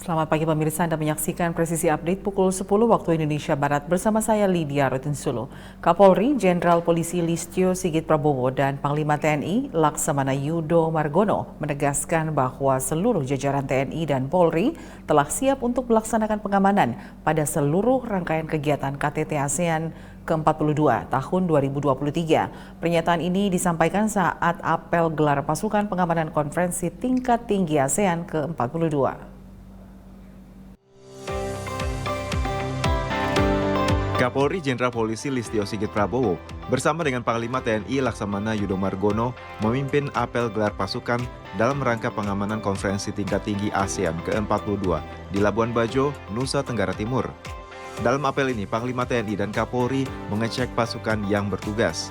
Selamat pagi pemirsa, Anda menyaksikan Presisi Update pukul 10 waktu Indonesia Barat bersama saya Lydia Rotinsulu. Kapolri Jenderal Polisi Listio Sigit Prabowo dan Panglima TNI Laksamana Yudo Margono menegaskan bahwa seluruh jajaran TNI dan Polri telah siap untuk melaksanakan pengamanan pada seluruh rangkaian kegiatan KTT ASEAN ke-42 tahun 2023. Pernyataan ini disampaikan saat apel gelar pasukan pengamanan konferensi tingkat tinggi ASEAN ke-42. Kapolri Jenderal Polisi Listio Sigit Prabowo bersama dengan Panglima TNI Laksamana Yudo Margono memimpin apel gelar pasukan dalam rangka pengamanan konferensi tingkat tinggi ASEAN ke-42 di Labuan Bajo, Nusa Tenggara Timur. Dalam apel ini, Panglima TNI dan Kapolri mengecek pasukan yang bertugas.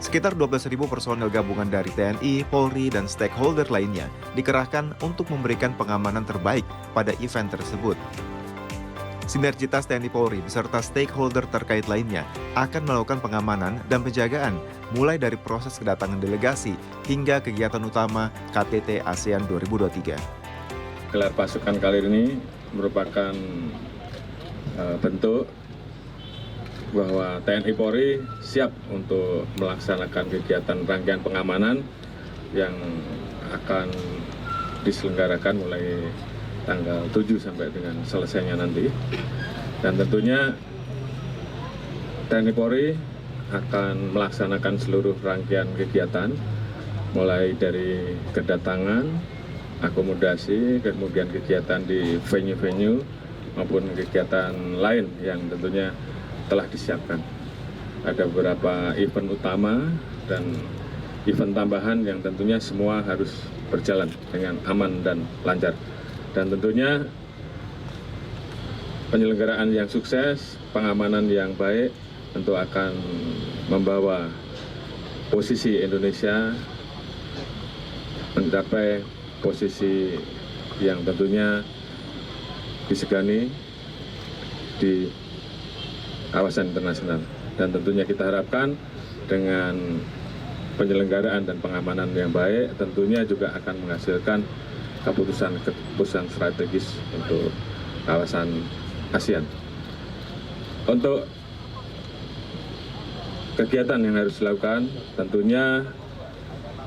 Sekitar 12.000 personel gabungan dari TNI, Polri, dan stakeholder lainnya dikerahkan untuk memberikan pengamanan terbaik pada event tersebut. Sinergitas TNI Polri beserta stakeholder terkait lainnya akan melakukan pengamanan dan penjagaan mulai dari proses kedatangan delegasi hingga kegiatan utama KTT ASEAN 2023. Gelar pasukan kali ini merupakan bentuk bahwa TNI Polri siap untuk melaksanakan kegiatan rangkaian pengamanan yang akan diselenggarakan mulai tanggal 7 sampai dengan selesainya nanti. Dan tentunya TNI Polri akan melaksanakan seluruh rangkaian kegiatan mulai dari kedatangan, akomodasi, kemudian kegiatan di venue-venue maupun kegiatan lain yang tentunya telah disiapkan. Ada beberapa event utama dan event tambahan yang tentunya semua harus berjalan dengan aman dan lancar. Dan tentunya penyelenggaraan yang sukses, pengamanan yang baik tentu akan membawa posisi Indonesia mencapai posisi yang tentunya disegani di kawasan internasional. Dan tentunya kita harapkan dengan penyelenggaraan dan pengamanan yang baik tentunya juga akan menghasilkan keputusan strategis untuk kawasan ASEAN. Untuk kegiatan yang harus dilakukan, tentunya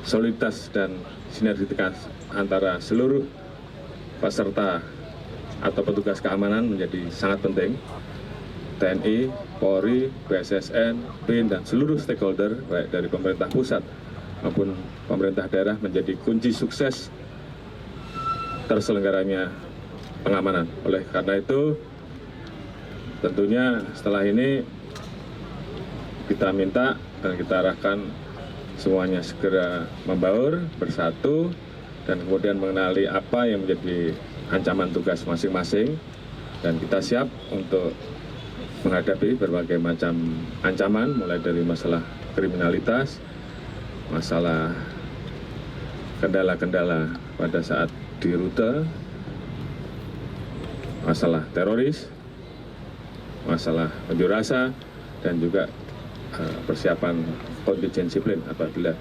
soliditas dan sinergitas antara seluruh peserta atau petugas keamanan menjadi sangat penting. TNI, Polri, BSSN, BIN, dan seluruh stakeholder, baik dari pemerintah pusat maupun pemerintah daerah menjadi kunci sukses terselenggaranya pengamanan. Oleh karena itu, tentunya setelah ini kita minta dan kita arahkan semuanya segera membaur, bersatu, dan kemudian mengenali apa yang menjadi ancaman tugas masing-masing. Dan kita siap untuk menghadapi berbagai macam ancaman, mulai dari masalah kriminalitas, masalah kendala-kendala pada saat di rute, masalah teroris, masalah unjuk rasa, dan juga persiapan kontingensi plan apabila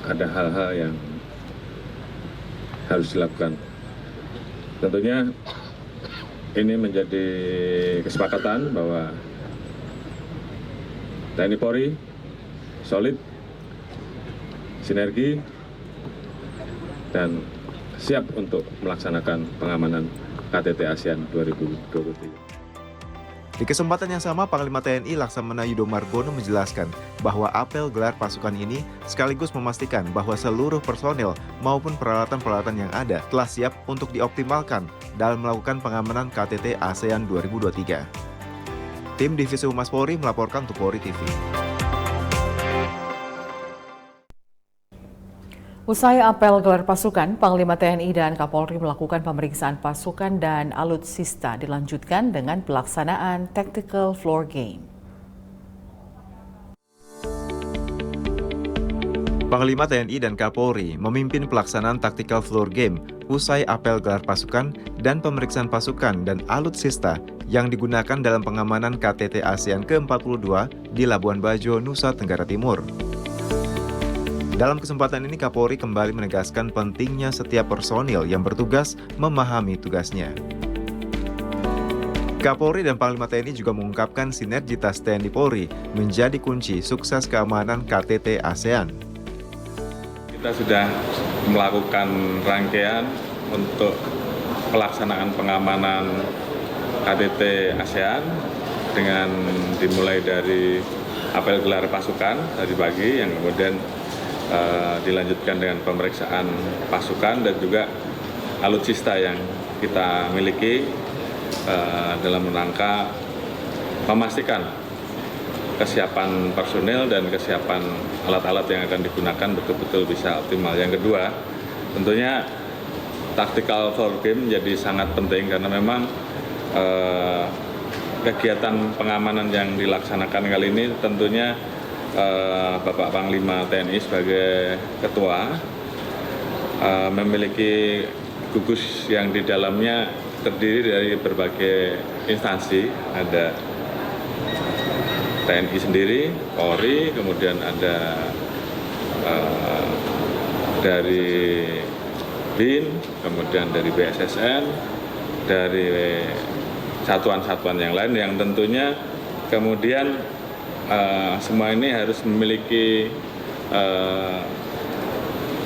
ada hal-hal yang harus dilakukan. Tentunya ini menjadi kesepakatan bahwa TNI Polri solid, sinergi, dan siap untuk melaksanakan pengamanan KTT ASEAN 2023. Di kesempatan yang sama, Panglima TNI Laksamana Yudo Margono menjelaskan bahwa apel gelar pasukan ini sekaligus memastikan bahwa seluruh personel maupun peralatan-peralatan yang ada telah siap untuk dioptimalkan dalam melakukan pengamanan KTT ASEAN 2023. Tim Divisi Humas Polri melaporkan untuk Polri TV. Usai apel gelar pasukan, Panglima TNI dan Kapolri melakukan pemeriksaan pasukan dan alutsista dilanjutkan dengan pelaksanaan Tactical Floor Game. Panglima TNI dan Kapolri memimpin pelaksanaan Tactical Floor Game usai apel gelar pasukan dan pemeriksaan pasukan dan alutsista yang digunakan dalam pengamanan KTT ASEAN ke-42 di Labuan Bajo, Nusa Tenggara Timur. Dalam kesempatan ini, Kapolri kembali menegaskan pentingnya setiap personil yang bertugas memahami tugasnya. Kapolri dan Panglima TNI juga mengungkapkan sinergitas TNI Polri menjadi kunci sukses keamanan KTT ASEAN. Kita sudah melakukan rangkaian untuk pelaksanaan pengamanan KTT ASEAN dengan dimulai dari apel gelar pasukan tadi pagi, yang kemudian dilanjutkan dengan pemeriksaan pasukan dan juga alutsista yang kita miliki dalam rangka memastikan kesiapan personil dan kesiapan alat-alat yang akan digunakan betul-betul bisa optimal. Yang kedua, tentunya tactical for game menjadi sangat penting karena memang kegiatan pengamanan yang dilaksanakan kali ini tentunya Bapak Panglima TNI sebagai ketua memiliki gugus yang di dalamnya terdiri dari berbagai instansi, ada TNI sendiri, Polri, kemudian ada dari BIN, kemudian dari BSSN, dari satuan-satuan yang lain yang tentunya kemudian semua ini harus memiliki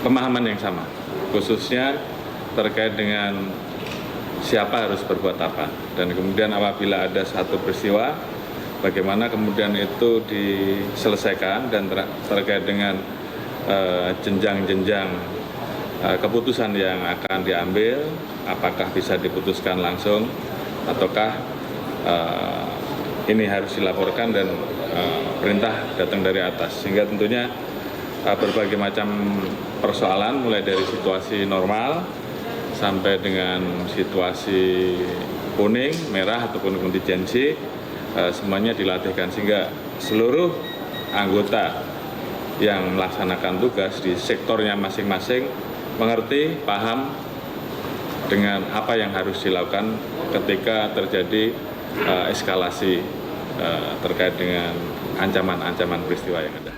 pemahaman yang sama, khususnya terkait dengan siapa harus berbuat apa. Dan kemudian apabila ada satu peristiwa, bagaimana kemudian itu diselesaikan dan terkait dengan jenjang-jenjang keputusan yang akan diambil, apakah bisa diputuskan langsung ataukah ini harus dilaporkan dan perintah datang dari atas, sehingga tentunya berbagai macam persoalan mulai dari situasi normal sampai dengan situasi kuning, merah ataupun kontingensi semuanya dilatihkan sehingga seluruh anggota yang melaksanakan tugas di sektornya masing-masing mengerti, paham dengan apa yang harus dilakukan ketika terjadi eskalasi terkait dengan ancaman-ancaman peristiwa yang ada.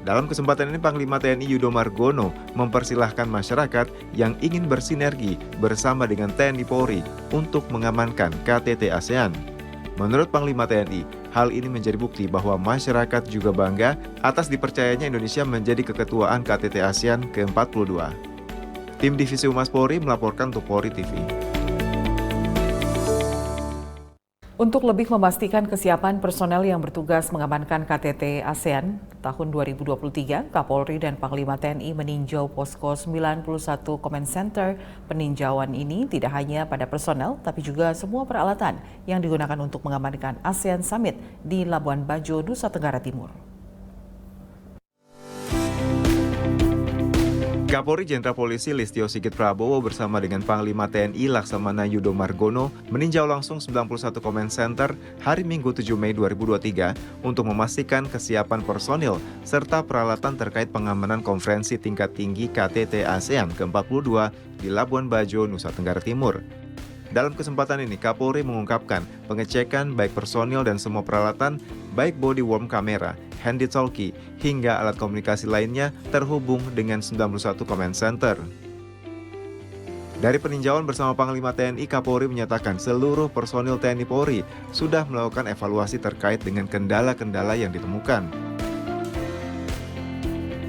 Dalam kesempatan ini, Panglima TNI Yudo Margono mempersilahkan masyarakat yang ingin bersinergi bersama dengan TNI Polri untuk mengamankan KTT ASEAN. Menurut Panglima TNI, hal ini menjadi bukti bahwa masyarakat juga bangga atas dipercayanya Indonesia menjadi keketuaan KTT ASEAN ke-42. Tim Divisi Humas Polri melaporkan untuk Polri TV. Untuk lebih memastikan kesiapan personel yang bertugas mengamankan KTT ASEAN tahun 2023, Kapolri dan Panglima TNI meninjau posko 91 Command Center. Peninjauan ini tidak hanya pada personel, tapi juga semua peralatan yang digunakan untuk mengamankan ASEAN Summit di Labuan Bajo, Nusa Tenggara Timur. Kapolri Jenderal Polisi Listio Sigit Prabowo bersama dengan Panglima TNI Laksamana Yudo Margono meninjau langsung 91 Command Center hari Minggu 7 Mei 2023 untuk memastikan kesiapan personil serta peralatan terkait pengamanan konferensi tingkat tinggi KTT ASEAN ke-42 di Labuan Bajo, Nusa Tenggara Timur. Dalam kesempatan ini, Kapolri mengungkapkan pengecekan baik personil dan semua peralatan, baik body worn kamera, handy-talkie, hingga alat komunikasi lainnya terhubung dengan 91 Command Center. Dari peninjauan bersama Panglima TNI, Kapolri menyatakan seluruh personil TNI Polri sudah melakukan evaluasi terkait dengan kendala-kendala yang ditemukan.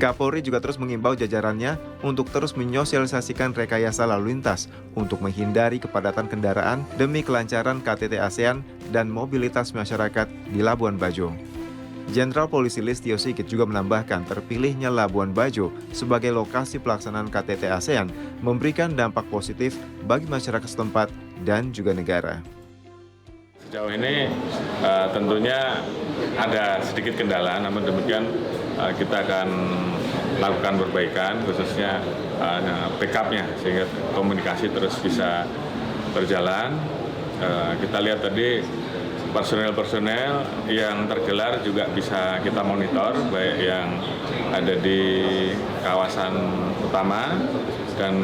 Kapolri juga terus mengimbau jajarannya untuk terus menyosialisasikan rekayasa lalu lintas untuk menghindari kepadatan kendaraan demi kelancaran KTT ASEAN dan mobilitas masyarakat di Labuan Bajo. Jenderal Polisi Listio Sigit juga menambahkan terpilihnya Labuan Bajo sebagai lokasi pelaksanaan KTT ASEAN memberikan dampak positif bagi masyarakat setempat dan juga negara. Sejauh ini tentunya ada sedikit kendala, namun demikian kita akan lakukan perbaikan, khususnya backup-nya sehingga komunikasi terus bisa berjalan. Kita lihat tadi personel-personel yang tergelar juga bisa kita monitor, baik yang ada di kawasan utama dan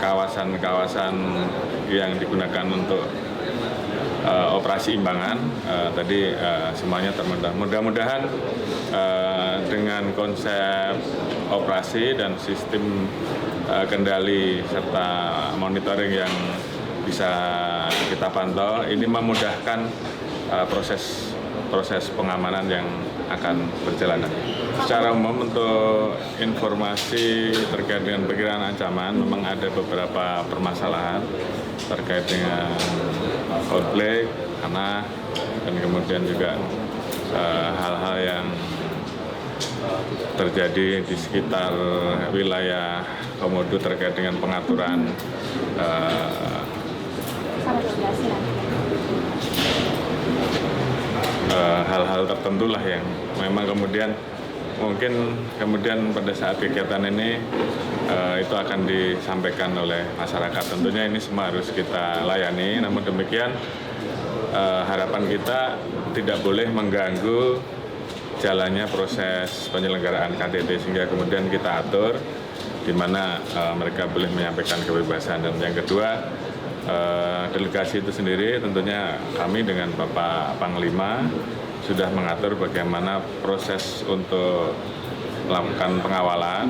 kawasan-kawasan yang digunakan untuk operasi imbangan. Tadi semuanya termonitor. Mudah-mudahan dengan konsep operasi dan sistem kendali serta monitoring yang bisa kita pantau, ini memudahkan proses pengamanan yang akan berjalan. Secara umum untuk informasi terkait dengan perkiraan ancaman, memang ada beberapa permasalahan terkait dengan konflik, tanah, dan kemudian juga hal-hal yang terjadi di sekitar wilayah Komodo terkait dengan pengaturan hal-hal tertentu lah yang memang kemudian pada saat kegiatan ini itu akan disampaikan oleh masyarakat. Tentunya ini semua harus kita layani, namun demikian harapan kita tidak boleh mengganggu jalannya proses penyelenggaraan KTT, sehingga kemudian kita atur di mana mereka boleh menyampaikan kebebasan. Dan yang kedua, delegasi itu sendiri tentunya kami dengan Bapak Panglima sudah mengatur bagaimana proses untuk melakukan pengawalan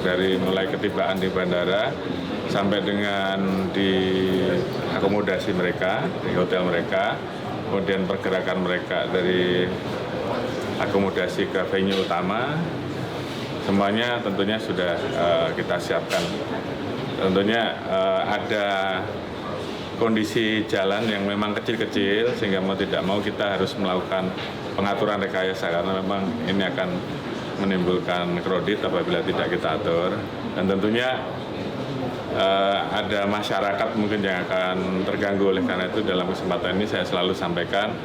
dari mulai ketibaan di bandara sampai dengan di akomodasi mereka, di hotel mereka, kemudian pergerakan mereka dari akomodasi ke venue utama, semuanya tentunya sudah kita siapkan. Tentunya ada kondisi jalan yang memang kecil-kecil, sehingga mau tidak mau kita harus melakukan pengaturan rekayasa, karena memang ini akan menimbulkan kredit apabila tidak kita atur. Dan tentunya ada masyarakat mungkin yang akan terganggu. Oleh karena itu dalam kesempatan ini saya selalu sampaikan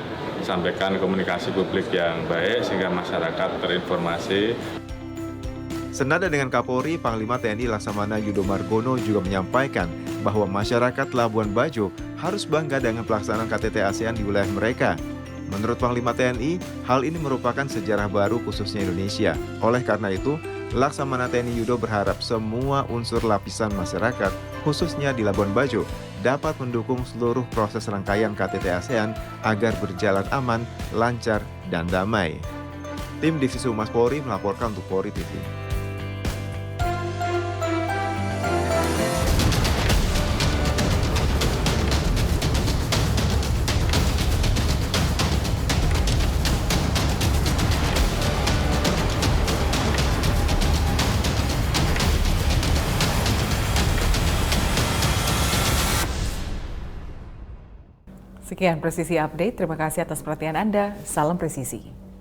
komunikasi publik yang baik sehingga masyarakat terinformasi. Senada dengan Kapolri, Panglima TNI Laksamana Yudo Margono juga menyampaikan bahwa masyarakat Labuan Bajo harus bangga dengan pelaksanaan KTT ASEAN di wilayah mereka. Menurut Panglima TNI, hal ini merupakan sejarah baru khususnya Indonesia. Oleh karena itu, Laksamana TNI Yudo berharap semua unsur lapisan masyarakat, khususnya di Labuan Bajo, dapat mendukung seluruh proses rangkaian KTT ASEAN agar berjalan aman, lancar, dan damai. Tim Divisi Humas Polri melaporkan untuk Polri TV. Sekian Presisi Update, terima kasih atas perhatian Anda, salam presisi.